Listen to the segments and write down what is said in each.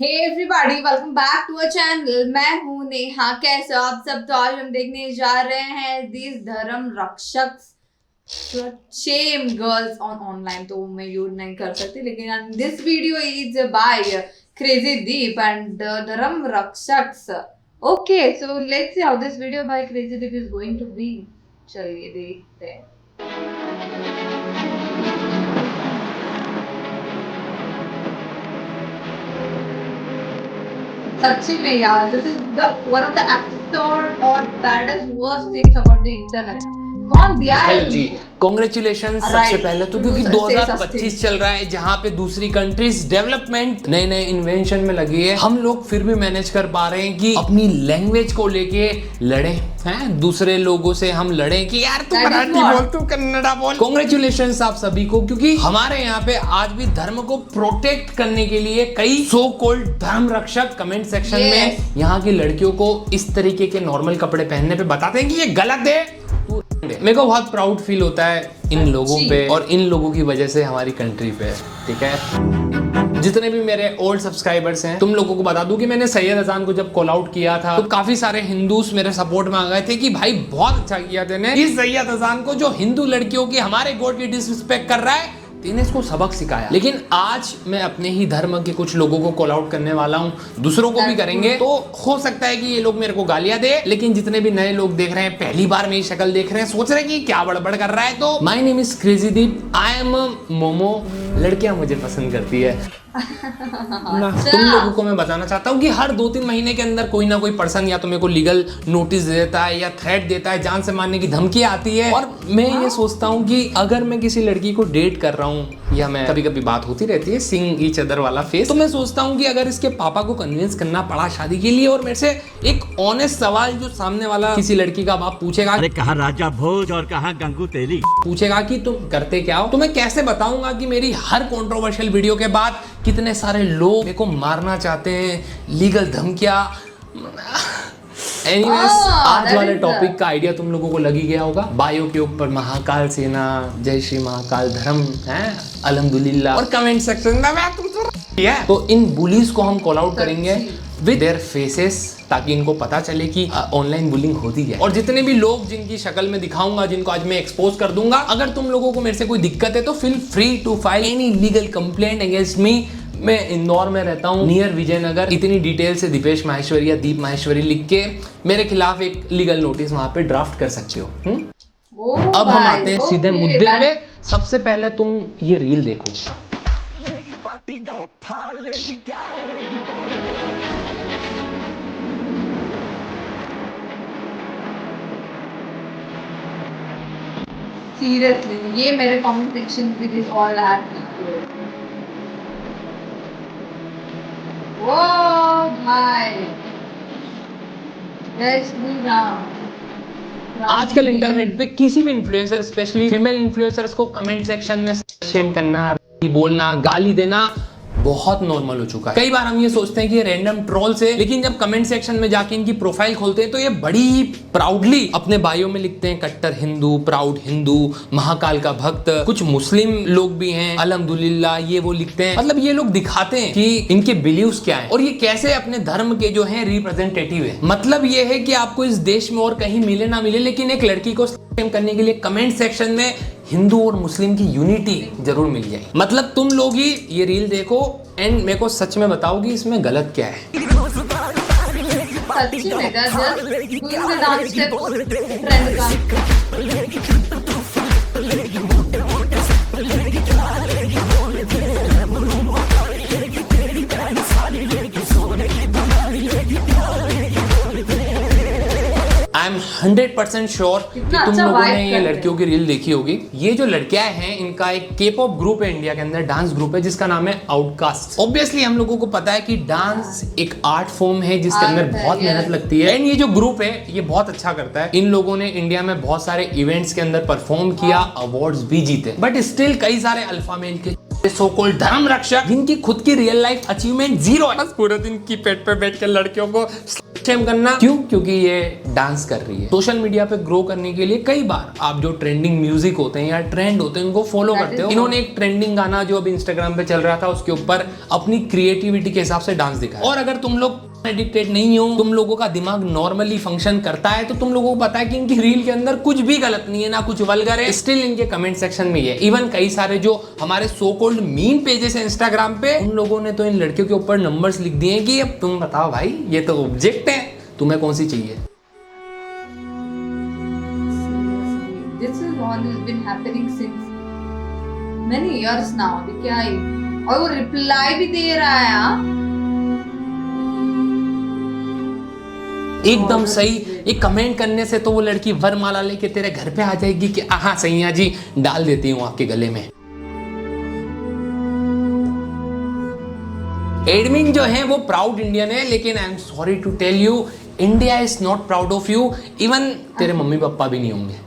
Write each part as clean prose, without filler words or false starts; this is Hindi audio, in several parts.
Hey everybody, welcome back to a channel. मैं हूं नेहा। कैसे हो आप सब? तो आज हम देखने जा रहे हैं दिस धर्म रक्षक शेम गर्ल्स ऑन ऑनलाइन। तो मैं यूज नहीं कर सकती, लेकिन this video is by crazy deep and Dharma Rakshak. Okay, so let's see how this video by crazy deep is going to be. चलिए देखते हैं। सच्ची में यार, this is the one of the episode और baddest worst things about the internet. कौन दिया है जी, कांग्रेचुलेशन सबसे पहले तो, क्योंकि 2025 चल रहा है जहां पे दूसरी कंट्रीज डेवलपमेंट नए नए इन्वेंशन में लगी है। हम लोग फिर भी मैनेज कर पा रहे हैं कि अपनी लैंग्वेज को लेके लड़े हैं, दूसरे लोगों से हम लड़े कि यार तू मराठी बोल, तू कन्नड़ा बोल। कांग्रेचुलेशन आप सभी को, क्योंकि हमारे यहाँ पे आज भी धर्म को प्रोटेक्ट करने के लिए कई सो कॉल्ड धर्म रक्षक कमेंट सेक्शन में यहाँ की लड़कियों को इस तरीके के नॉर्मल कपड़े पहनने पे बताते हैं कि ये गलत है। मेरे को बहुत प्राउड फील होता है इन लोगों पे और इन लोगों की वजह से हमारी कंट्री पे। ठीक है, जितने भी मेरे ओल्ड सब्सक्राइबर्स हैं, तुम लोगों को बता दूं कि मैंने सैयद अजान को जब कॉल आउट किया था तो काफी सारे हिंदूस मेरे सपोर्ट में आ गए थे कि भाई बहुत अच्छा किया तूने, इस सैयद अजान को जो हिंदू लड़कियों की, हमारे गॉड की डिसरिस्पेक्ट कर रहा है, तूने इसको सबक सिखाया। लेकिन आज मैं अपने ही धर्म के कुछ लोगों को कॉल आउट करने वाला हूँ, दूसरों को भी करेंगे। तो हो सकता है कि ये लोग मेरे को गालियां दे, लेकिन जितने भी नए लोग देख रहे हैं, पहली बार मेरी शक्ल देख रहे हैं, सोच रहे हैं कि क्या बड़बड़ कर रहा है, तो my name is crazy Deep, I am momo. लड़कियां मुझे पसंद करती है ना। तुम लोगों को मैं बताना चाहता हूँ कि हर 2-3 महीने के अंदर कोई ना कोई पर्सन या तो मेरे को लीगल नोटिस देता है या थ्रेट देता है, जान से मारने की धमकी आती है। और मैं ये सोचता हूँ कि अगर मैं किसी लड़की को डेट कर रहा हूँ, या मैं कभी कभी बात होती रहती है सिंग ईच अदर वाला फेस, तो मैं सोचता हूँ कि अगर इसके पापा को कन्विंस करना पड़ा शादी के लिए और मेरे से एक ऑनेस्ट सवाल जो सामने वाला किसी लड़की का बाप पूछेगा, अरे कहाँ राजा भोज और कहाँ गंगू तेली, पूछेगा कि तुम करते क्या हो, तो मैं कैसे बताऊंगा कि मेरी हर कंट्रोवर्शियल वीडियो के बाद कितने सारे लोग मेरे को मारना चाहते हैं, लीगल धमकियां। एनीवेज, आज वाले टॉपिक का आइडिया तुम लोगों को लग ही गया होगा। बायो के ऊपर महाकाल सेना, जय श्री महाकाल धर्म है, अल्हम्दुलिल्लाह, और कमेंट सेक्शन में तो इन बुलीज को हम कॉल आउट करेंगे विद देयर फेसेस, ताकि इनको पता चले कि ऑनलाइन बुलिंग होती है। और जितने भी लोग जिनकी शक्ल में दिखाऊंगा, जिनको आज मैं एक्सपोज कर दूंगा, अगर तुम लोगों को मेरे से कोई दिक्कत है तो feel free to file any legal complaint against me. मैं इंदौर में रहता हूँ, नियर विजयनगर। इतनी डिटेल से दीपेश माहेश्वरी या दीप माहेश्वरी लिख के मेरे खिलाफ एक लीगल नोटिस वहां पे ड्राफ्ट कर सकते हो। अब हम आते हैं सीधे मुद्दे पे। सबसे पहले तुम ये रील देखो। सीरियसली, ये मेरे comment section with is all at. ओ भाई, जय श्री राम। आजकल इंटरनेट पे किसी भी इन्फ्लुएंसर, स्पेशली फीमेल इन्फ्लुएंसर्स को कमेंट सेक्शन में शेम करना, बोलना, गाली देना बहुत नॉर्मल हो चुका है। कई बार हम ये सोचते हैं कि ये रैंडम ट्रोल्स है, लेकिन जब कमेंट सेक्शन में जाके इनकी प्रोफाइल खोलते हैं तो ये बड़ी प्राउडली अपने बायो में लिखते हैं कट्टर हिंदू, प्राउड हिंदू, महाकाल का भक्त। कुछ मुस्लिम लोग भी हैं, अल्हम्दुलिल्लाह, ये वो लिखते हैं। मतलब ये लोग दिखाते हैं कि इनके बिलीव्स क्या है और ये कैसे अपने धर्म के जो है रिप्रेजेंटेटिव है। मतलब ये है कि आपको इस देश में और कहीं मिले ना मिले, लेकिन एक लड़की को करने के लिए कमेंट सेक्शन में हिंदू और मुस्लिम की यूनिटी जरूर मिल जाए। मतलब तुम लोग ही ये रील देखो एंड मेरे को सच में बताओ कि इसमें गलत क्या है। सच्ची में डांस स्टेप ट्रेंड का। आई एम 100% श्योर कि तुम लोगों ने ये लड़कियों की रील देखी होगी। ये जो लड़कियां हैं, इनका एक के पॉप ग्रुप है इंडिया के अंदर, डांस ग्रुप है जिसका नाम है आउटकास्ट। ऑब्वियसली हम लोगों को पता है कि डांस एक आर्ट फॉर्म है जिसके अंदर बहुत मेहनत लगती है। एंड ये जो ग्रुप है ये बहुत अच्छा करता है। इन लोगों ने इंडिया में बहुत सारे इवेंट्स के अंदर परफॉर्म किया, अवार्ड्स भी जीते। बट स्टिल कई सारे अल्फा मेल के सो कॉल्ड धर्म रक्षक, जिनकी खुद की रियल लाइफ अचीवमेंट जीरो है, बस पूरे दिन की पेट पे बैठ के लड़कियों को शेम करना। क्यों? क्योंकि ये डांस कर रही है। सोशल मीडिया पे ग्रो करने के लिए कई बार आप जो ट्रेंडिंग म्यूजिक होते हैं या ट्रेंड होते हैं उनको फॉलो करते हो। इन्होंने एक ट्रेंडिंग गाना जो अभी इंस्टाग्राम पे चल रहा था उसके ऊपर अपनी क्रिएटिविटी के हिसाब से डांस दिखाया। और अगर तुम लोग एडिक्टेड नहीं हो, तुम लोगों का दिमाग नॉर्मली फंक्शन करता है, तो तुम लोगों को पता है कि इनकी रील के अंदर कुछ भी गलत नहीं है, ना कुछ वल्गर है। स्टिल इनके कमेंट सेक्शन में ये इवन कई सारे जो हमारे सो कॉल्ड मीम पेजेस है इंस्टाग्राम पे, उन लोगों ने तो इन लड़कियों के ऊपर नंबर्स लिख दिए कि अब तुम बताओ भाई, ये तो ऑब्जेक्ट है, तुम्हें कौन सी चाहिए। This is one has been happening since many years now. अभी क्या है? और वो रिप्लाई भी दे रहा है। हाँ? एकदम सही। एक कमेंट करने से तो वो लड़की वरमाला लेके तेरे घर पे आ जाएगी कि हाँ सैया जी डाल देती हूँ आपके गले में। एडमिन जो है वो प्राउड इंडियन है, लेकिन I am sorry to tell you, India is not proud of you. Even तेरे मम्मी पापा भी नहीं होंगे।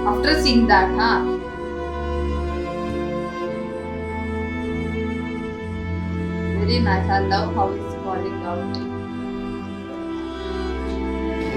After seeing that, हाँ? Very nice. I love how it's calling out.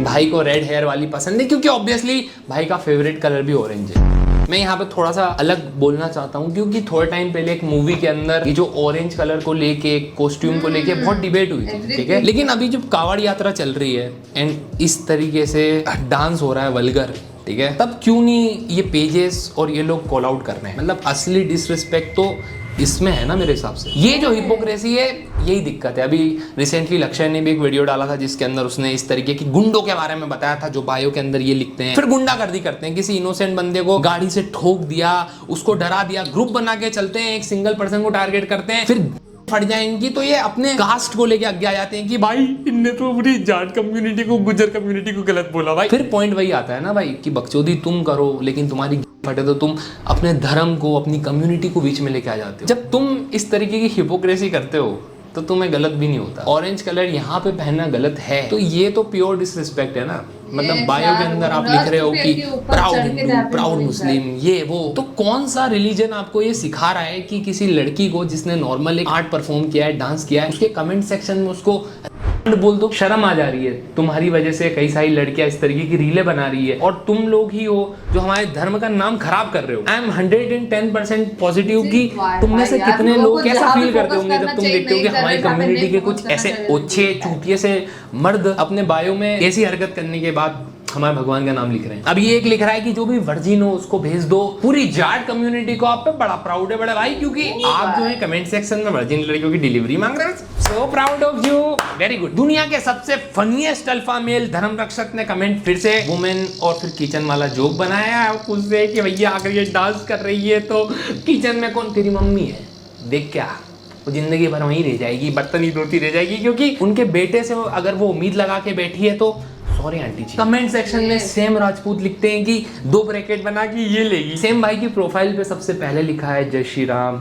भाई को रेड हेयर वाली पसंद है क्योंकि ऑब्वियसली भाई का फेवरेट कलर भी ऑरेंज है। मैं यहाँ पे थोड़ा सा अलग बोलना चाहता हूँ क्योंकि थोड़े टाइम पहले एक मूवी के अंदर ये जो ऑरेंज कलर को लेके, कॉस्ट्यूम को लेके बहुत डिबेट हुई थी, ठीक है। लेकिन अभी जब कावड़ यात्रा चल रही है एंड इस तरीके से डांस हो रहा है वल्गर, ठीक है, तब क्यों नहीं ये पेजेस और ये लोग कॉल आउट कर रहे हैं। मतलब असली डिसरिस्पेक्ट तो इसमें है ना मेरे हिसाब से। ये जो हिपोक्रेसी है यही दिक्कत है। अभी रिसेंटली लक्ष्य ने भी एक वीडियो डाला था जिसके अंदर उसने इस तरीके की गुंडों के बारे में बताया था जो बायो के अंदर ये लिखते हैं, फिर गुंडागर्दी करते हैं। किसी इनोसेंट बंदे को गाड़ी से ठोक दिया, उसको डरा दिया, ग्रुप बना के चलते हैं, एक सिंगल पर्सन को टारगेट करते हैं, फिर फट जाएंगी तो ये अपने कास्ट को लेके आगे आ जाते हैं कि भाई इनने तो पूरी जाट कम्युनिटी को, गुजर कम्युनिटी को गलत बोला। भाई फिर पॉइंट वही आता है ना भाई कि बकचोदी तुम करो लेकिन तुम्हारी फटे तो तुम अपने धर्म को, अपनी कम्युनिटी को बीच में लेके आ जाते हो। जब तुम इस तरीके की हिपोक्रेसी करते हो तो तुम्हें गलत भी नहीं होता। ऑरेंज कलर यहाँ पे पहनना गलत है तो ये तो प्योर डिसरिस्पेक्ट है ना। मतलब बायो के अंदर आप लिख रहे हो कि प्राउड हिंदू, प्राउड मुस्लिम, ये वो, तो कौन सा रिलीजन आपको ये सिखा रहा है कि किसी लड़की को जिसने नॉर्मल एक आर्ट परफॉर्म किया है, डांस किया है, उसके कमेंट सेक्शन में उसको बोल दो। शर्म आ जा रही है। तुम्हारी वजह से कई सारी लड़कियां इस तरीके की रीलें बना रही है और तुम लोग ही हो जो हमारे धर्म का नाम खराब कर रहे हो। आई एम 110% पॉजिटिव कि तुम में से कितने लोग कैसा फील करते होंगे जब तुम देखते हो कि हमारी कम्युनिटी के कुछ ऐसे ओछे चूतिए से मर्द अपने बायो में ऐसी हरकत करने के बाद हमारे भगवान का नाम लिख रहे हैं। अब ये एक लिख रहा है कि जो भी वर्जिन हो उसको भेज दो। पूरी जाट कम्युनिटी को आप पे बड़ा प्राउड है बड़े भाई, क्योंकि आप जो है कमेंट सेक्शन में वर्जिन लड़कियों की डिलीवरी मांग रहे हैं। So proud of you, very good. दुनिया के सबसे फनीएस्ट अल्फा मेल धर्म रक्षक ने कमेंट फिर से वुमेन और फिर किचन वाला जोक बनाया है उससे कि भैया अगर ये डांस कर रही है तो किचन में कौन, तेरी मम्मी है, देख क्या वो जिंदगी भर वहीं रह जाएगी, बर्तन ही धोती रह जाएगी, क्योंकि उनके बेटे से अगर वो उम्मीद लगा के बैठी है तो सॉरी आंटी जी। कमेंट सेक्शन में सेम राजपूत लिखते हैं कि 2 ब्रैकेट बना के ये लेगी। सेम भाई की प्रोफाइल पे सबसे पहले लिखा है जय श्री राम,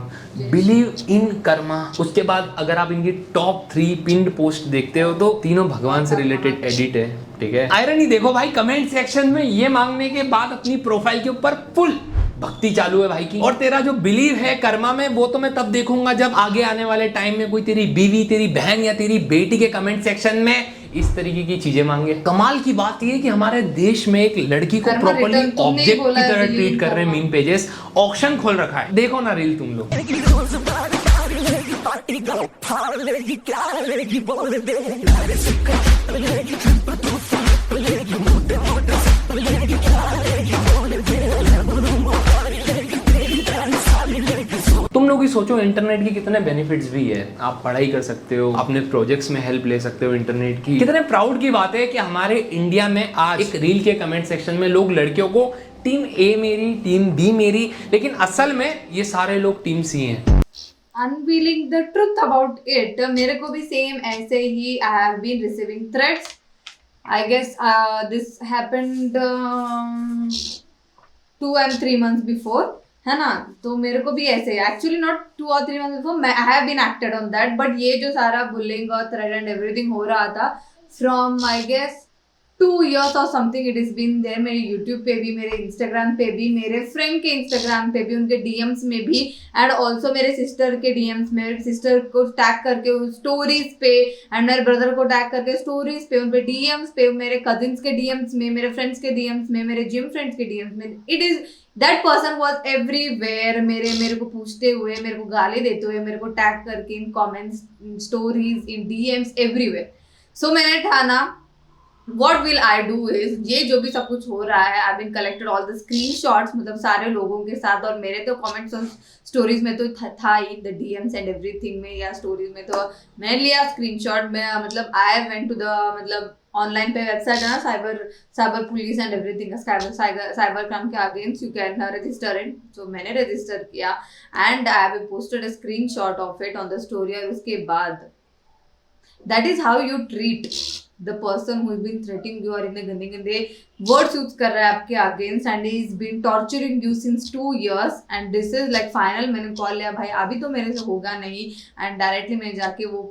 बिलीव इन कर्मा। उसके बाद अगर आप इनकी टॉप 3 पिन्ड पोस्ट देखते हो तो तीनों भगवान से रिलेटेड एडिट है, ठीक है। आयरनी देखो भाई, कमेंट सेक्शन में ये मांगने के बाद अपनी प्रोफाइल के ऊपर फुल भक्ति चालू है भाई की। और तेरा जो बिलीव है कर्मा में वो तो मैं तब देखूंगा जब आगे आने वाले टाइम में कोई तेरी बीवी, तेरी बहन या तेरी बेटी के कमेंट सेक्शन में इस तरीके की चीजें मांगे। कमाल की बात यह है कि हमारे देश में एक लड़की को प्रॉपर्ली ऑब्जेक्ट की तरह ट्रीट कर रहे हैं मीम पेजेस। ऑक्शन खोल रखा है, देखो ना रील तुम लोग। तुम लोग ही सोचो इंटरनेट की कितने बेनिफिट्स भी है। आप पढ़ाई कर सकते हो, अपने प्रोजेक्ट्स में हेल्प ले सकते हो इंटरनेट की। कितने प्राउड की बात है कि हमारे इंडिया में आज एक रील के कमेंट सेक्शन में लोग लड़कियों को टीम ए मेरी, टीम बी मेरी, लेकिन असल में ये सारे लोग टीम सी हैं। Unveiling the truth about it, मेरे को भी सेम ऐसे ही I have been receiving threats. I guess this happened 2 and 3 months before, है ना। तो मेरे को भी ऐसे actually not 2 or 3 months before, I have been acted on that, but ये जो सारा bullying और threat and everything हो रहा था from I guess 2 years और something it is been there. मेरे यूट्यूब पे भी, मेरे इंस्टाग्राम पे भी, मेरे फ्रेंड के इंस्टाग्राम पे भी, उनके डीएम्स में भी, एंड ऑल्सो मेरे सिस्टर के डीएम्स में, मेरे सिस्टर को टैग करके स्टोरीज पे, एंड मेरे ब्रदर को टैग करके स्टोरीज पे, उन पे डीएम्स पे, मेरे कजिन्स के डीएम्स में, मेरे फ्रेंड्स के डीएम्स में, मेरे जिम फ्रेंड्स के डीएम्स में। It is that person was everywhere. मेरे को पूछते हुए, मेरे को गाली देते हुए, मेरे को टैग करके in comments, in stories, in DMs, everywhere. So मैंने ठाना what will I do is, ये जो भी सब कुछ हो रहा है, I've been collected all the screenshots, मतलब सारे लोगों के साथ, और मेरे तो comments और stories में तो था ही, the DMs and everything में या stories में, तो मैंने लिया screenshot में, मतलब I went to the मतलब ऑनलाइन पे वेबसाइट है ना, cyber police and everything, cyber crime के against you can register it. So मैंने रजिस्टर किया and I have posted a screenshot of it on the story. और उसके बाद that is how you treat the person who is been threatening you, और इतने गंदे गंदे वर्ड्स यूज कर रहा है आपके against, and he is been torturing you since 2 years, and this is like final. मैंने कॉल लिया, भाई अभी तो मेरे से होगा नहीं, एंड डायरेक्टली मैंने जाके वो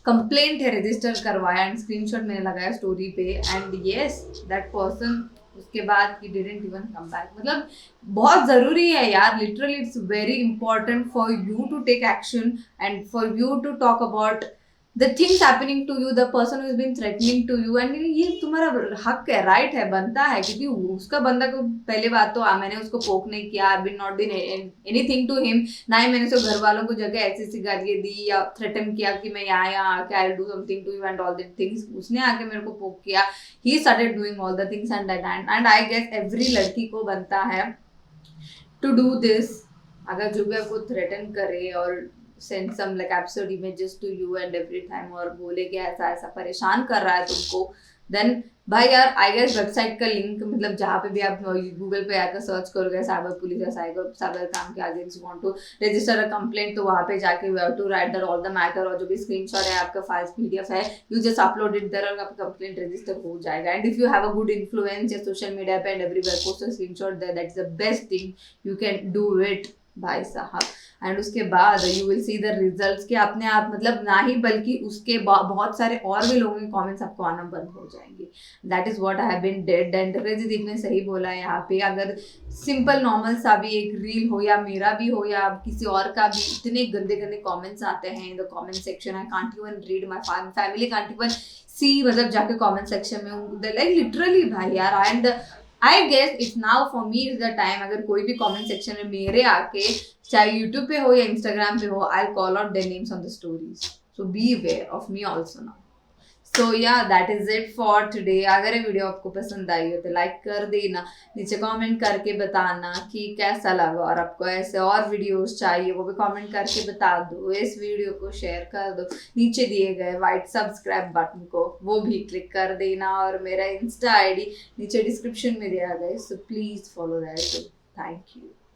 कंप्लेंट है रजिस्टर करवाया, एंड स्क्रीनशॉट मैंने लगाया स्टोरी पे, एंड यस दैट पर्सन उसके बाद ही डिडंट इवन कम बैक। मतलब बहुत ज़रूरी है यार, literally it's very important for you to take action and for you to talk about the things happening to you, the person who has been threatening to you, and ये तुम्हारा हक है, राइट है, बनता है, क्योंकि उसका बंदा को पहले बात तो मैंने उसको पोक नहीं किया, I been not been anything to him, ना ही मैंने उसके घर वालों को जगह ऐसी गालियाँ दी या थ्रेटन किया कि मैं यहाँ आके I will do something to you and all that things. उसने आके मेरे को पोक किया, he started doing all the things and that, and I guess every लड़की को बनता है टू डू दिस। अगर जो भी आपको थ्रेटन करे और send some like absurd images to you and every time, और बोले कि ऐसा ऐसा परेशान कर रहा है तुमको, then भाई यार आई गेस वेबसाइट का लिंक, मतलब जहाँ पे भी आप गूगल पे आकर सर्च करोगे साइबर पुलिस या साइबर काम के against want to register a complaint, तो वहाँ पे जाके you have to write that all the matter, और जो भी स्क्रीनशॉट है आपका फाइल्स पीडीएफ है, you just upload it there और आपका कंप्लेंट रजिस्टर हो जाएगा। And if you have a good influence या सोशल मीडिया पे and everywhere post a screenshot there, that is the best thing you can do it भाई साहब। एंड उसके बाद you will see the results कि अपने आप, मतलब ना ही बल्कि उसके बहुत सारे और भी लोगों के कमेंट्स आपको आना बंद हो जाएंगे। That is what I have been dead. And Rajit ने सही बोला है यहाँ पे, अगर सिंपल नॉर्मल सा भी एक रील हो या मेरा भी हो या किसी और का भी, इतने गंदे गंदे कमेंट्स आते हैं in the comment section, I can't even read, my family can't even see, मतलब जाके कमेंट सेक्शन में लाइक लिटरली भाई यार। And I guess it's now for me is the time, अगर कोई भी कमेंट सेक्शन में मेरे आके, चाहे यूट्यूब पे हो या इंस्टाग्राम पे हो, I call out their names on the stories, so be aware of me also now. So yeah that is it for today. अगर ये वीडियो आपको पसंद आई हो तो लाइक कर देना, नीचे कमेंट करके बताना कि कैसा लगा, और आपको ऐसे और वीडियोस चाहिए वो भी कमेंट करके बता दो। इस वीडियो को शेयर कर दो, नीचे दिए गए वाइट सब्सक्राइब बटन को वो भी क्लिक कर देना, और मेरा इंस्टा आईडी नीचे डिस्क्रिप्शन में दिया गया है, so please follow that. Thank you.